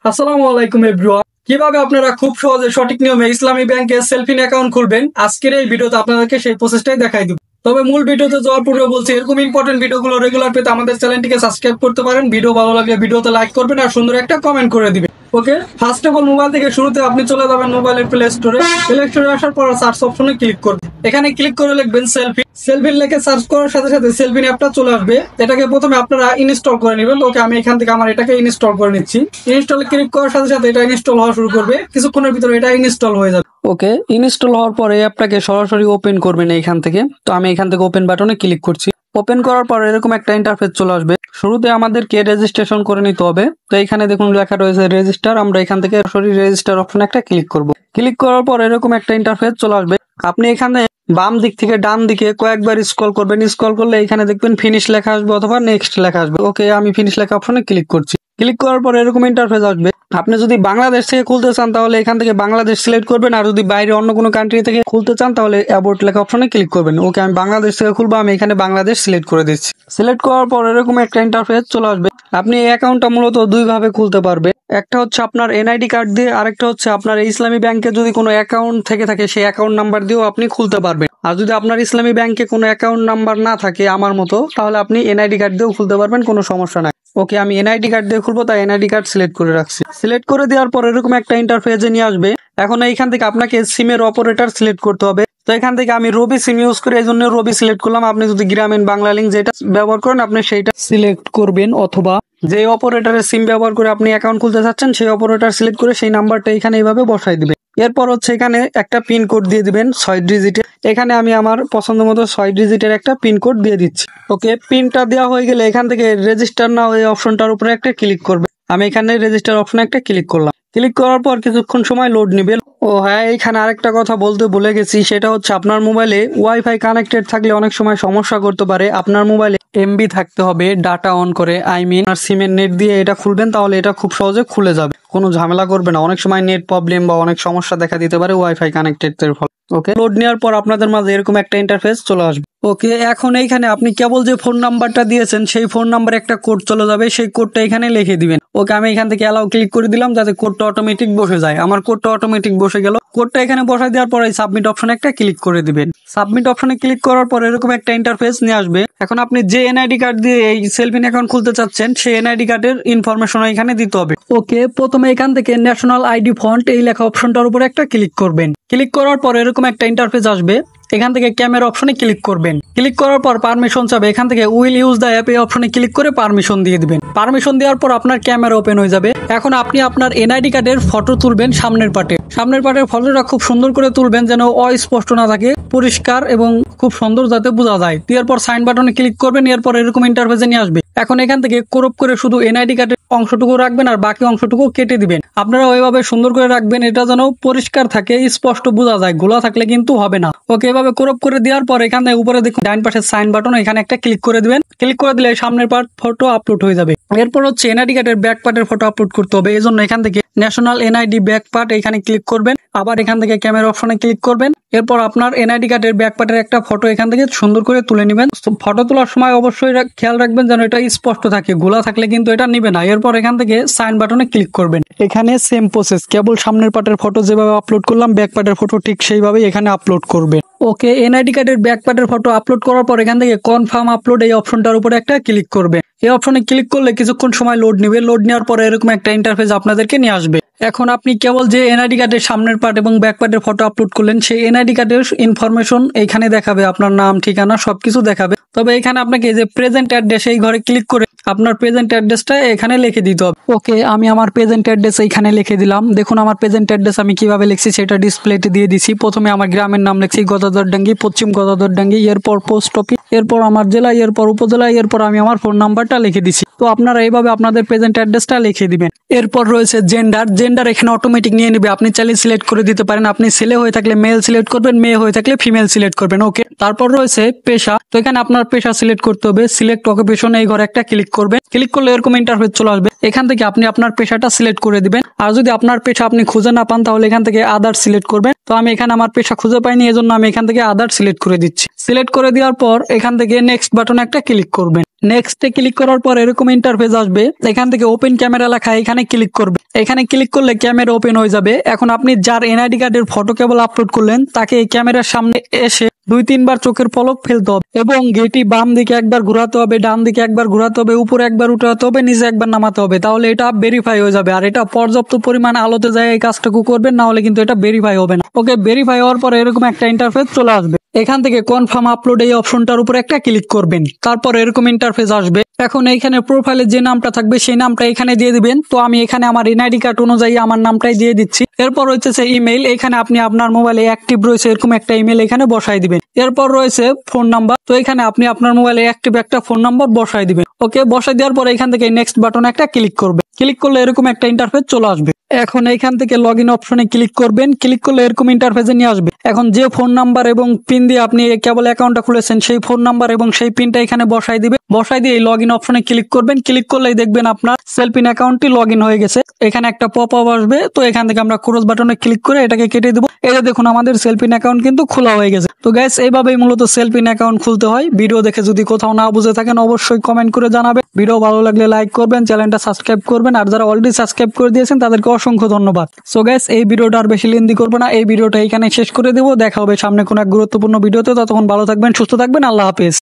আসসালামু আলাইকুম এভরিওয়ান। কিভাবে আপনারা খুব সহজে সঠিক নিয়মে ইসলামী ব্যাংকে সেলফিন অ্যাকাউন্ট খুলবেন, আজকের এই ভিডিওতে আপনাদেরকে সেই প্রসেসটাই দেখাই দিব। তবে মূল ভিডিওতে যাওয়ার পূর্বে বলছি, এরকম ইম্পর্টেন্ট ভিডিওগুলো রেগুলার পেতে আমাদের চ্যানেলটিকে সাবস্ক্রাইব করতে পারেন। ভিডিও ভালো লাগলে ভিডিওতে লাইক করবেন আর সুন্দর একটা কমেন্ট করে দিবেন। ওকে, ফার্স্ট অফ অল মোবাইল থেকে শুরুতে আপনি চলে যাবেন মোবাইলের প্লে স্টোরে। প্লে স্টোরে আসার পর সার্চ অপশনে ক্লিক করবেন। এখানে ক্লিক করে লিখবেন সেলফি। সেলফিন লিখে সার্চ করার সাথে সাথে সেলফিন অ্যাপটা চলে আসবে। এটাকে প্রথমে আপনারা ইনস্টল করে নেবেন। ওকে, আমি এখান থেকে আমার এটাকে ইনস্টল করে নিচ্ছি। ইনস্টল ক্লিক করার সাথে সাথে এটা ইনস্টল হওয়া শুরু করবে। কিছুক্ষণের ভিতরে এটা ইনস্টল হয়ে যাবে। ওকে, ইনস্টল হওয়ার পরে এই অ্যাপটাকে সরাসরি ওপেন করবেন এইখান থেকে। তো আমি এখান থেকে ওপেন বাটনে ক্লিক করছি। ওপেন করার পর এরকম একটা ইন্টারফেস চলে আসবে। শুরুতে আমাদেরকে রেজিস্ট্রেশন করে নিতে হবে। তো এখানে দেখুন লেখা রয়েছে রেজিস্টার। আমরা এখান থেকে সরাসরি রেজিস্টার অপশনে একটা ক্লিক করব। ক্লিক করার পর এরকম একটা ইন্টারফেস চলে আসবে। আপনি এখানে বাম দিক থেকে ডান দিকে কয়েকবার স্ক্রল করবেন। স্ক্রল করলে এখানে দেখবেন ফিনিশ লেখা আসবে অথবা নেক্সট লেখা আসবে। ওকে, আমি ফিনিশ লেখা অপশনে ক্লিক করছি। ক্লিক করার পর এরকম ইন্টারফেস আসবে। আপনি যদি বাংলাদেশ থেকে খুলতে চান তাহলে এখান থেকে বাংলাদেশ সিলেক্ট করবেন, আর যদি বাইরে অন্য কোনো কান্ট্রি থেকে খুলতে চান তাহলে অ্যাবাউট লেখা অপশনে ক্লিক করবেন। ওকে, আমি বাংলাদেশ থেকে খুলবো, আমি এখানে বাংলাদেশ সিলেক্ট করে দিচ্ছি। সিলেক্ট করার পর এরকম একটা ইন্টারফেস চলে আসবে। আপনি এই অ্যাকাউন্টটা মূলত দুই ভাবে খুলতে পারবে। একটা হচ্ছে আপনার এনআইডি কার্ড দিয়ে, আরেকটা হচ্ছে আপনার ইসলামী ব্যাংকে যদি কোনো অ্যাকাউন্ট থেকে থাকে সেই অ্যাকাউন্ট নাম্বার দিয়েও আপনি খুলতে পারবেন। আর যদি আপনার ইসলামী ব্যাংকে কোনো অ্যাকাউন্ট নাম্বার না থাকে আমার মতো, তাহলে আপনি এনআইডি কার্ড দিয়েও খুলতে পারবেন, কোনো সমস্যা নাই। ওকে, আমি এনআইডি কার্ড দিয়ে খুলবো, তাই এনআইডি কার্ড সিলেক্ট করে রাখছি। সিলেক্ট করে দেওয়ার পর এরকম একটা ইন্টারফেসে নিয়ে আসবে। এখন এইখান থেকে আপনাকে সিমের অপারেটর সিলেক্ট করতে হবে। তো এখান থেকে আমি রবি সিম ইউজ করি, এই জন্য রবি সিলেক্ট করলাম। আপনি যদি গ্রামীণ বাংলা লিংক যেটা ব্যবহার করেন আপনি সেইটা সিলেক্ট করবেন, অথবা যে অপারেটরের সিম ব্যবহার করে আপনি অ্যাকাউন্ট খুলতে চাচ্ছেন সেই অপারেটর সিলেক্ট করে সেই নাম্বারটা এখানে এইভাবে বসাই দিবেন। এরপর হচ্ছে এখানে একটা পিন কোড দিয়ে দিবেন 6 ডিজিটের। এখানে আমি আমার পছন্দ মতো 6 ডিজিটের একটা পিন কোড দিয়ে দিচ্ছি। ওকে, পিনটা দেওয়া হয়ে গেলে এখান থেকে রেজিস্টার নাও এই অপশনটার উপরে একটা ক্লিক করবে। আমি এখানে রেজিস্টার অপশনে একটা ক্লিক করলাম। ক্লিক করার পর কিছুক্ষণ সময় লোড নিবে। ও হ্যাঁ, এখানে আরেকটা কথা বলতে ভুলে গেছি, সেটা হচ্ছে আপনার মোবাইলে ওয়াইফাই কানেক্টেড থাকলে অনেক সময় সমস্যা করতে পারে। আপনার মোবাইলে এমবি থাকতে হবে, ডাটা অন করে, আর সিমের নেট দিয়ে এটা খুলবেন, তাহলে এটা খুব সহজে খুলে যাবে, কোনো ঝামেলা করবে না। অনেক সময় নেট প্রবলেম বা অনেক সমস্যা দেখা দিতে পারে ওয়াইফাই কানেক্টেড এর ফলে। ওকে, লোড নেওয়ার পর আপনাদের মাঝে এরকম একটা ইন্টারফেস চলে আসবে। ওকে, এখন এইখানে আপনি কেবল যে ফোন নাম্বারটা দিয়েছেন সেই ফোন নাম্বারে একটা কোড চলে যাবে, সেই কোডটা এখানে লিখে দিবেন। ওকে, আমি এখান থেকে অ্যালাউ ক্লিক করে দিলাম যাতে কোডটা অটোমেটিক বসে যায়। আমার কোডটা অটোমেটিক বসে গেল। কোডটা এখানে বসাই দেওয়ার পর এই সাবমিট অপশনে একটা ক্লিক করে দিবেন। সাবমিট অপশনে ক্লিক করার পর এরকম একটা ইন্টারফেস নিয়ে আসবে। এখন আপনি যে এনআইডি কার্ড দিয়ে এই সেলফিন অ্যাকাউন্ট খুলতে চাচ্ছেন সেই এনআইডি কার্ডের ইনফরমেশন এখানে দিতে হবে। ওকে, প্রথমে এখান থেকে ন্যাশনাল আইডি ফন্ট এই লেখা অপশনটার উপরে একটা ক্লিক করবেন। ক্লিক করার পর এরকম একটা ইন্টারফেস আসবে। এখান থেকে ক্যামেরা অপশনে ক্লিক করবেন। ক্লিক করার পর পারমিশন চাবে, এখান থেকে উইল ইউজ দ্য অ্যাপ এই অপশনে ক্লিক করে পারমিশন দিয়ে দিবেন। পারমিশন দেওয়ার পর আপনার ক্যামেরা ওপেন হয়ে যাবে। এখন আপনি আপনার এনআইডি কার্ডের ফটো তুলবেন সামনের পার্টে। সামনের পার্টের ফটোটা খুব সুন্দর করে তুলবেন, যেন অস্পষ্ট না থাকে, পরিষ্কার এবং খুব সুন্দর যাতে বোঝা যায়। এরপর সাইন বাটনে ক্লিক করবেন। এরপর এরকম ইন্টারফেসে নিয়ে আসবে। এখন এখান থেকে ক্রপ করে শুধু এনআইডি কার্ডের অংশটুকু রাখবেন আর বাকি অংশটুকু কেটে দিবেন। আপনারা ওইভাবে সুন্দর করে রাখবেন, এটা যেন পরিষ্কার থাকে, স্পষ্ট বোঝা যায়, গোলা থাকলে কিন্তু হবে না। ওকে, এভাবে ক্রপ করে দেওয়ার পর এখানে উপরে দেখুন ডাইন পাশে সাইন বাটন, এখানে একটা ক্লিক করে দিবেন। ক্লিক করে দিলে সামনের পার্ট ফটো আপলোড হয়ে যাবে। এরপর হচ্ছে এনআইডি কার্ডের ব্যাক পার্টের ফটো আপলোড করতে হবে। এই জন্য এখান থেকে ন্যাশনাল এনআইডি ব্যাক পার্ট এখানে ক্লিক করবেন। আবার এখান থেকে ক্যামেরা অপশনে ক্লিক করবেন। এরপর আপনার এনআইডি কার্ডের ব্যাক পার্টের একটা ফটো এখান থেকে সুন্দর করে তুলে নেবেন। ফটো তোলার সময় অবশ্যই খেয়াল রাখবেন যেন এটা স্পষ্ট থাকে, গোলা থাকলে কিন্তু এটা নিবে না। এরপর এখান থেকে সাইন বাটনে ক্লিক করবেন। এখানে সেম প্রসেস, কেবল সামনের পার্টের ফটো যেভাবে আপলোড করলাম ব্যাক পার্টের ফটো ঠিক সেইভাবেই এখানে আপলোড করবেন। ওকে, এনআইডি কার্ডের ব্যাক পার্টের ফটো আপলোড করার পর এখান থেকে কনফার্ম আপলোড এই অপশনটার উপরে একটা ক্লিক করবে। এই অপশনে ক্লিক করলে কিছুক্ষণ সময় লোড নেবে। লোড নেওয়ার পরে এরকম একটা ইন্টারফেস আপনাদেরকে নিয়ে আসবে। এখন আপনি কেবল যে এনআইডি কার্ডের সামনের পার্ট এবং ব্যাক পার্টের ফটো আপলোড করলেন সেই এনআইডি কার্ডের ইনফরমেশন এখানে দেখাবে, আপনার নাম, ঠিকানা সবকিছু দেখাবে। তবে এখানে আপনাকে যে প্রেজেন্ট অ্যাড্রেস এই ঘরে ক্লিক করে আপনার প্রেজেন্ট অ্যাড্রেসটা এখানে লিখে দিতে হবে। ওকে, আমি আমার প্রেজেন্ট অ্যাড্রেস এইখানে লিখে দিলাম। দেখুন আমার প্রেজেন্ট অ্যাড্রেস আমি কিভাবে লিখছি সেটা ডিসপ্লেতে দিয়ে দিছি। প্রথমে আমার গ্রামের নাম লিখছি গদাধরডাঙ্গি, পশ্চিম গদাধরডাঙ্গি, এরপর পোস্ট অফিস, এরপর আমার জেলা, এরপর উপজেলা, এরপর আমি আমার ফোন নাম্বারটা লিখে দিছি। তো আপনারা এইভাবে আপনাদের প্রেজেন্ট অ্যাড্রেসটা লিখে দিবেন। এরপর রয়েছে জেন্ডার এখানে অটোমেটিক নিয়ে নেবে, আপনি চাইলে সিলেক্ট করে দিতে পারেন। আপনি ছেলে হয়ে থাকলে মেল সিলেক্ট করবেন, মেয়ে হয়ে থাকলে ফিমেল সিলেক্ট করবেন। ওকে, তারপর রয়েছে পেশা। তো এখানে আপনার পেশা সিলেক্ট করতে হবে। সিলেক্ট অকুপেশন এই ঘরে একটা ক্লিক করবেন। ক্লিক করলে এরকম ইন্টারফেস চলে আসবে। এখান থেকে আপনি আপনার পেশাটা সিলেক্ট করে দিবেন। আর যদি আপনার পেশা আপনি খুঁজে না পান তাহলে এখান থেকে আদার সিলেক্ট করবেন। তো আমি এখানে আমার পেশা খুঁজে পাইনি, এজন্য আমি এখান থেকে আদার সিলেক্ট করে দিচ্ছি। সিলেক্ট করে দেওয়ার পর এখান থেকে নেক্সট বাটনে একটা ক্লিক করবেন। নেক্সটে ক্লিক করার পর এরকম ইন্টারফেস আসবে। এখান থেকে ওপেন ক্যামেরা লেখা এখানে ক্লিক করবে। এখানে ক্লিক করলে ক্যামেরা ওপেন হয়ে যাবে। এখন আপনি যার এনআইডি কার্ডের ফটো কেবল আপলোড করলেন তাকে এই ক্যামেরার সামনে এসে 2-3 বার চোখের পলক ফেলতে হবে এবং গেটি বাম দিকে একবার ঘোরাতে হবে, ডান দিকে একবার ঘোরাতে হবে, উপরে একবার উঠাতে হবে, নিচে একবার নামাতে হবে। তাহলে এটা ভেরিফাই হয়ে যাবে। আর এটা পর্যাপ্ত পরিমাণ আলোতে যায় এই কাজটুকু করবেন, না হলে কিন্তু এটা ভেরিফাই হবে না। ওকে, ভেরিফাই হওয়ার পরে এরকম একটা ইন্টারফেস চলে আসবে। এখান থেকে কনফার্ম আপলোড এই অপশনটার উপর একটা ক্লিক করবেন। তারপর এরকম ইন্টারফেস আসবে। এখন এইখানে প্রোফাইলে যে নামটা থাকবে সেই নামটা এখানে দিয়ে দিবেন। তো আমি এখানে আমার এনআইডি কার্ড অনুযায়ী আমার নামটাই দিয়ে দিচ্ছি। এরপর হচ্ছে ইমেল, এখানে আপনি আপনার মোবাইলে অ্যাক্টিভ রয়েছে এরকম একটা ইমেল এখানে বসাই দিবেন। এরপর রয়েছে ফোন নাম্বার, তো এখানে আপনি আপনার মোবাইলে অ্যাক্টিভ একটা ফোন নাম্বার বসাই দিবেন। ওকে, বসাই দেওয়ার পর এখান থেকে নেক্সট বাটনে একটা ক্লিক করবে। ক্লিক করলে এরকম একটা ইন্টারফেস চলে আসবে। এখন এইখান থেকে লগ ইন অপশনে ক্লিক করবেন। ক্লিক করলে এরকম ইন্টারফেসে নিয়ে আসবে। এখন যে ফোন নাম্বার এবং পিন দিয়ে আপনি কেবল অ্যাকাউন্টটা খুলেছেন সেই ফোন নাম্বার এবং সেই পিনটা এখানে বসাই দিবে। বসাই দিয়ে লগ ইন অপশনে ক্লিক করবেন। ক্লিক করলেই দেখবেন আপনার সেলফিন অ্যাকাউন্টটি লগ ইন হয়ে গেছে। এখানে একটা পপ আপ আসবে, তো এখান থেকে আমরা ক্রস বাটনে ক্লিক করে এটাকে কেটে দেবো। এটা দেখুন আমাদের সেলফিন অ্যাকাউন্ট কিন্তু খোলা হয়ে গেছে। তো গাইস, এইভাবেই মূলত সেলফিন অ্যাকাউন্ট খুলতে হয়। ভিডিও দেখে যদি কোথাও না বুঝে থাকেন অবশ্যই কমেন্ট করে জানাবেন। ভিডিও ভালো লাগলে লাইক করবেন, চ্যানেলটা সাবস্ক্রাইব করবেন। আর যারা অলরেডি সাবস্ক্রাইব করে দিয়েছেন তাদেরকে অসংখ্য ধন্যবাদ। সো গাইস, এই ভিডিওটা আর বেশি লেন্দি করবো না, এই ভিডিওটা এখানে শেষ করে দেবো। দেখা হবে সামনে কোনো এক গুরুত্বপূর্ণ ভিডিওতে। ততক্ষণ ভালো থাকবেন, সুস্থ থাকবেন, আল্লাহ হাফেজ।